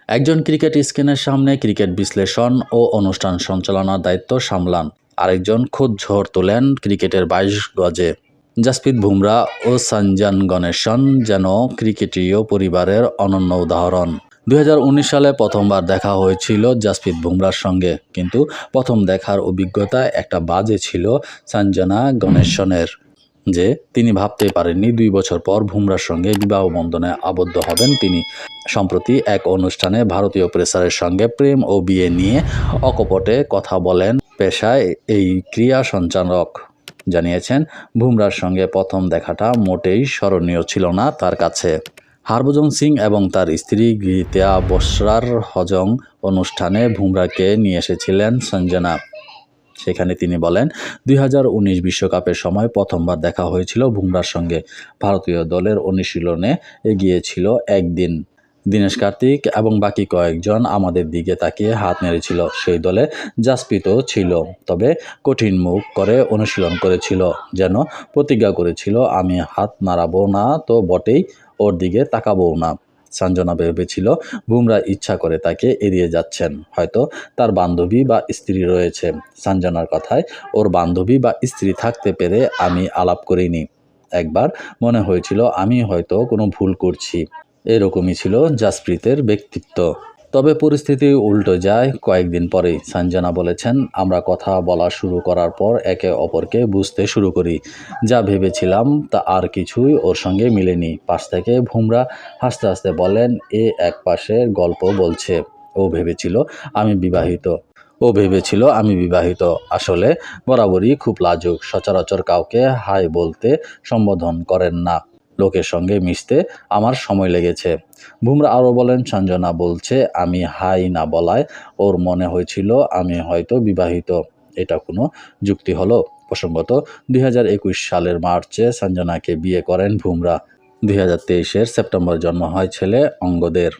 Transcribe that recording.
একজন ক্রিকেট স্ক্রিনের সামনে ক্রিকেট বিশ্লেষণ ও অনুষ্ঠান সঞ্চালনার দায়িত্ব সামলান, আরেকজন খোদ ঝড় তোলেন ক্রিকেটের ২২ গজে। জাসপ্রীত বুমরা ও সঞ্জন গণেশন যেন ক্রিকেটীয় পরিবারের অনন্য উদাহরণ। ২০১৯ সালে প্রথমবার দেখা হয়েছিল জাসপ্রীত বুমরার সঙ্গে, কিন্তু প্রথম দেখার অভিজ্ঞতা একটা বাজে ছিল সঞ্জনা গণেশনের, যে তিনি ভাবতেই পারেননি ২ বছর পর বুমরার সঙ্গে বিবাহ বন্ধনে আবদ্ধ হবেন তিনি। সম্প্রতি এক অনুষ্ঠানে ভারতীয় পেসারের সঙ্গে প্রেম ও বিয়ে নিয়ে অকপটে কথা বলেন পেশায় এই ক্রীড়া সঞ্চালক। জানিয়েছেন, বুমরার সঙ্গে প্রথম দেখাটা মোটেই স্মরণীয় ছিল না তার কাছে। হরভজন সিং এবং তার স্ত্রী গীতা বসরার হজং অনুষ্ঠানে বুমরাকে নিয়ে এসেছিলেন সঞ্জনা। সেখানে তিনি বলেন, ২০১৯ বিশ্বকাপের সময় প্রথমবার দেখা হয়েছিল বুমরার সঙ্গে। ভারতীয় দলের অনুশীলনে এগিয়েছিল একদিন। দীনেশ কার্তিক এবং বাকি কয়েকজন আমাদের দিকে তাকিয়ে হাত নেড়েছিল। সেই দলে জাসপ্রীতও ছিল, তবে কঠিন মুখ করে অনুশীলন করেছিল, যেন প্রতিজ্ঞা করেছিল, আমি হাত নাড়াবো না তো বটেই, ওর দিকে তাকাবও না। সঞ্জনা ভেবেছিল বুমরা ইচ্ছা করে তাকে এড়িয়ে যাচ্ছেন, হয়তো তার বান্ধবী বা স্ত্রী রয়েছে। সঞ্জনার কথায়, ওর বান্ধবী বা স্ত্রী থাকতে পেরে আমি আলাপ করিনি। একবার মনে হয়েছিল আমি হয়তো কোনো ভুল করছি। এরকমই ছিল জাসপ্রীতের ব্যক্তিত্ব। তবে পরিস্থিতি উল্টো যায় কয়েকদিন পরেই। সঞ্জনা বলেছেন, আমরা কথা বলা শুরু করার পর একে অপরকে বুঝতে শুরু করি। যা ভেবেছিলাম তা আর কিছুই ওর সঙ্গে মিলেনি। পাশ থেকে বুমরা হাসতে হাসতে বলেন, এ এক পাশের গল্প বলছে। ও ভেবেছিল আমি বিবাহিত। আসলে বরাবরই খুব লাজুক, সচরাচর কাউকে হাই বলতে সম্বোধন করেন না। লোকের সঙ্গে মিশতে আমার সময় লেগেছে। বুমরা আরও বলেন, সঞ্জনা বলছে আমি হাই না বলায় ওর মনে হয়েছিল আমি হয়তো বিবাহিত। এটা কোনো যুক্তি হলো? প্রসঙ্গত, ২০২১ সালের মার্চে সঞ্জনাকে বিয়ে করেন বুমরা। ২০২৩ সেপ্টেম্বর জন্ম হয় ছেলে অঙ্গদের।